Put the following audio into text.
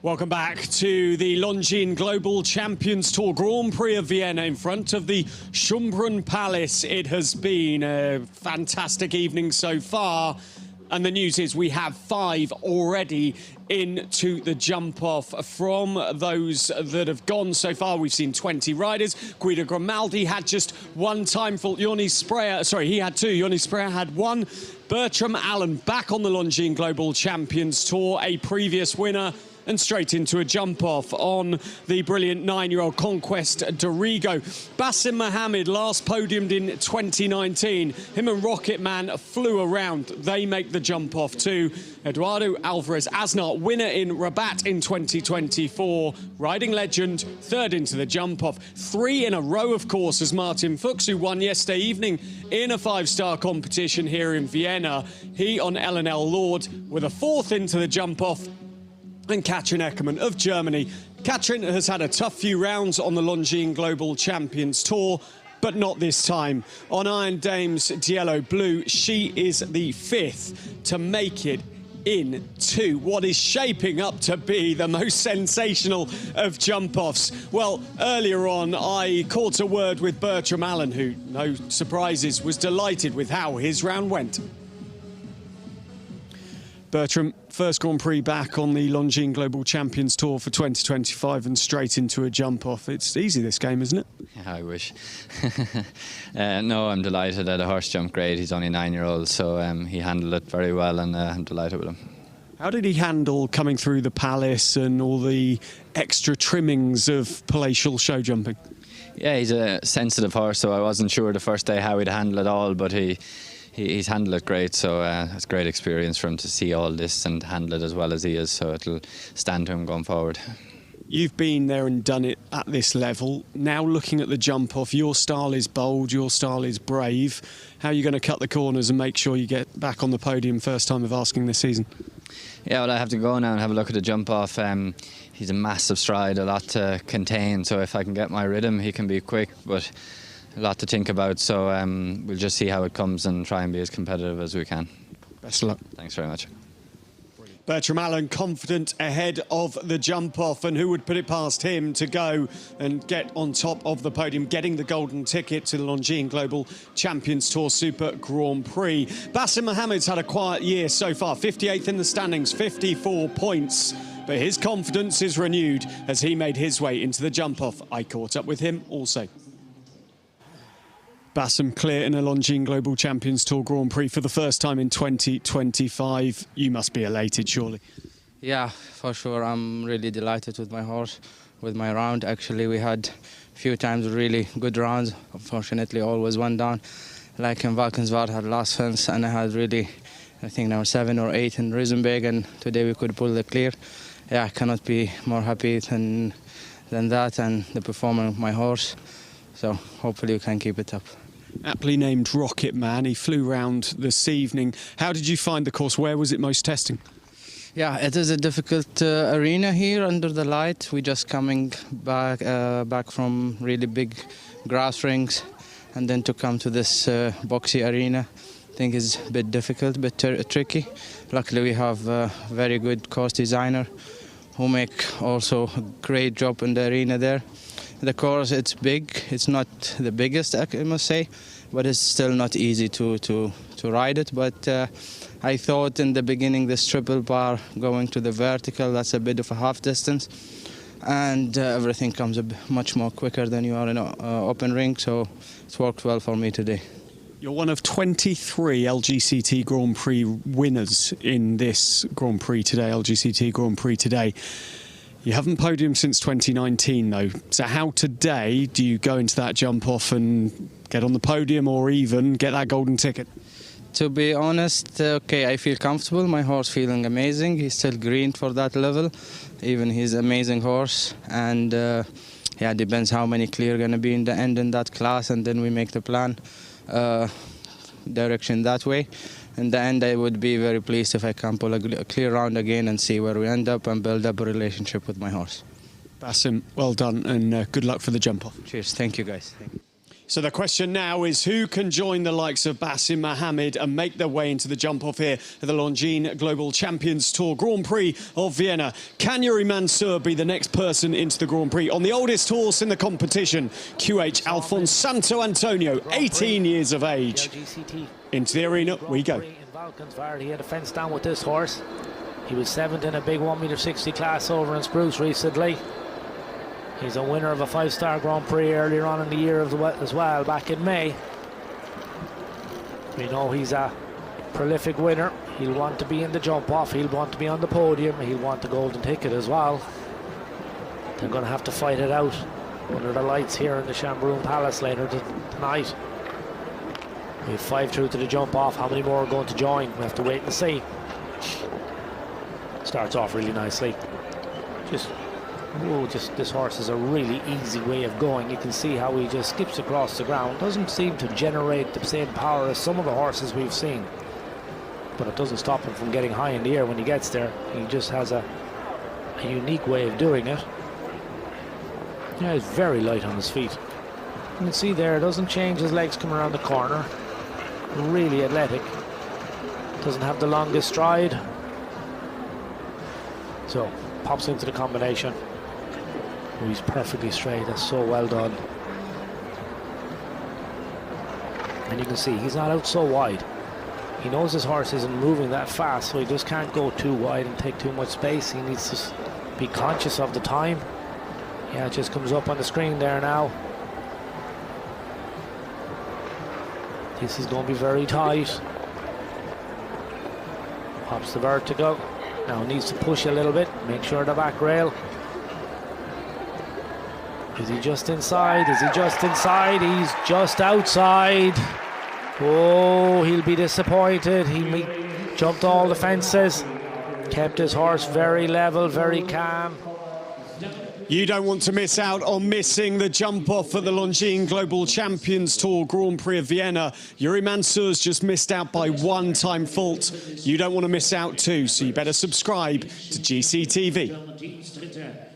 Welcome back to the Longines Global Champions Tour Grand Prix of Vienna in front of the Schönbrunn Palace. It has been a fantastic evening so far. And the news is we have 5 already into the jump-off. From those that have gone so far, we've seen 20 riders. Guido Grimaldi had just one time for Yuri Mansour. Sorry, he had 2. Yuri Mansour had 1. Bertram Allen back on the Longines Global Champions Tour, a previous winner, and straight into a jump-off on the brilliant 9-year-old Conquest Dorigo. Bassem Mohammed last podiumed in 2019. Him and Rocket Man flew around. They make the jump-off too. Eduardo Alvarez Asnar, winner in Rabat in 2024. Riding legend, 3rd into the jump-off. 3 in a row, of course, as Martin Fuchs, who won yesterday evening in a 5-star competition here in Vienna. He on L&L Lord with a 4th into the jump-off. And Katrin Eckermann of Germany. Katrin has had a tough few rounds on the Longines Global Champions Tour, but not this time. On Iron Dames Yellow Blue, she is the 5th to make it into what is shaping up to be the most sensational of jump-offs. Well, earlier on, I caught a word with Bertram Allen, who, no surprises, was delighted with how his round went. Bertram, first Grand Prix back on the Longines Global Champions Tour for 2025 and straight into a jump-off. It's easy, this game, isn't it? Yeah, I wish. No, I'm delighted that the horse jumped great. He's only 9-year-old, so he handled it very well, and I'm delighted with him. How did he handle coming through the palace and all the extra trimmings of palatial show jumping? Yeah, he's a sensitive horse, so I wasn't sure the first day how he'd handle it all, but he's handled it great, so it's a great experience for him to see all this and handle it as well as he is, so it'll stand to him going forward. You've been there and done it at this level. Now looking at the jump-off, your style is bold, your style is brave. How are you going to cut the corners and make sure you get back on the podium first time of asking this season? Yeah, well, I have to go now and have a look at the jump-off. He's a massive stride, a lot to contain, so if I can get my rhythm, he can be quick, but a lot to think about, so we'll just see how it comes and try and be as competitive as we can. Best of luck. Thanks very much. Bertram Allen confident ahead of the jump-off, and who would put it past him to go and get on top of the podium, getting the golden ticket to the Longines Global Champions Tour Super Grand Prix. Bassem Mohammed's had a quiet year so far, 58th in the standings, 54 points. But his confidence is renewed as he made his way into the jump-off. I caught up with him also. Bassem, clear in a Longines Global Champions Tour Grand Prix for the first time in 2025. You must be elated, surely. Yeah, for sure. I'm really delighted with my horse, with my round. Actually, we had a few times really good rounds. Unfortunately, always one down. Like in Valkenswaard, had last fence, and I had really, I think now 7 or 8 in Risenberg, and today we could pull the clear. Yeah, I cannot be more happy than that, and the performance of my horse. So hopefully we can keep it up. Aptly named Rocket Man, he flew round this evening. How did you find the course? Where was it most testing? Yeah, it is a difficult arena here under the light. We're just coming back from really big grass rings, and then to come to this boxy arena, I think is a bit difficult, a bit tricky. Luckily we have a very good course designer who make also a great job in the arena there. The course, it's big. It's not the biggest, I must say, but it's still not easy to ride it. But I thought in the beginning this triple bar going to the vertical, that's a bit of a half distance, and everything comes much more quicker than you are in an open ring. So it's worked well for me today. You're one of 23 LGCT Grand Prix winners in this Grand Prix today, LGCT Grand Prix today. You haven't podiumed since 2019, though. So how today do you go into that jump-off and get on the podium or even get that golden ticket? To be honest, okay, I feel comfortable. My horse feeling amazing. He's still green for that level. Even he's an amazing horse. And yeah, depends how many clear going to be in the end in that class, and then we make the plan direction that way. In the end, I would be very pleased if I can pull a clear round again and see where we end up and build up a relationship with my horse. Bassem, well done, and good luck for the jump-off. Cheers. Thank you, guys. Thank you. So the question now is who can join the likes of Bassem Mohammed and make their way into the jump-off here at the Longines Global Champions Tour Grand Prix of Vienna. Can Yuri Mansour be the next person into the Grand Prix on the oldest horse in the competition, QH Alphonse Santo Antonio, 18 years of age? LGCT. Into the arena we go. He had a fence down with this horse. He was 7th in a big 1m60 class over in Spruce recently. He's a winner of a 5-star Grand Prix earlier on in the year as well, back in May. We know he's a prolific winner. He'll want to be in the jump-off. He'll want to be on the podium. He'll want the golden ticket as well. They're going to have to fight it out under the lights here in the Chambroon Palace later tonight. We have 5 through to the jump-off. How many more are going to join? We have to wait and see. Starts off really nicely. Just this horse is a really easy way of going. You can see how he just skips across the ground. Doesn't seem to generate the same power as some of the horses we've seen, but it doesn't stop him from getting high in the air when he gets there. He just has a unique way of doing it. Yeah, he's very light on his feet. You can see there, doesn't change his legs coming around the corner. Really athletic. Doesn't have the longest stride. So pops into the combination. Oh, he's perfectly straight. That's so well done. And you can see he's not out so wide. He knows his horse isn't moving that fast, so he just can't go too wide and take too much space. He needs to be conscious of the time. Yeah, it just comes up on the screen there now. This is going to be very tight. Pops the vertigo. Now he needs to push a little bit, make sure the back rail. Is he just inside? Is he just inside? He's just outside. Oh, he'll be disappointed. He jumped all the fences, kept his horse very level, very calm. You don't want to miss out on missing the jump-off at the Longines Global Champions Tour Grand Prix of Vienna. Yuri Mansour's just missed out by one time fault. You don't want to miss out too, so you better subscribe to GCTV.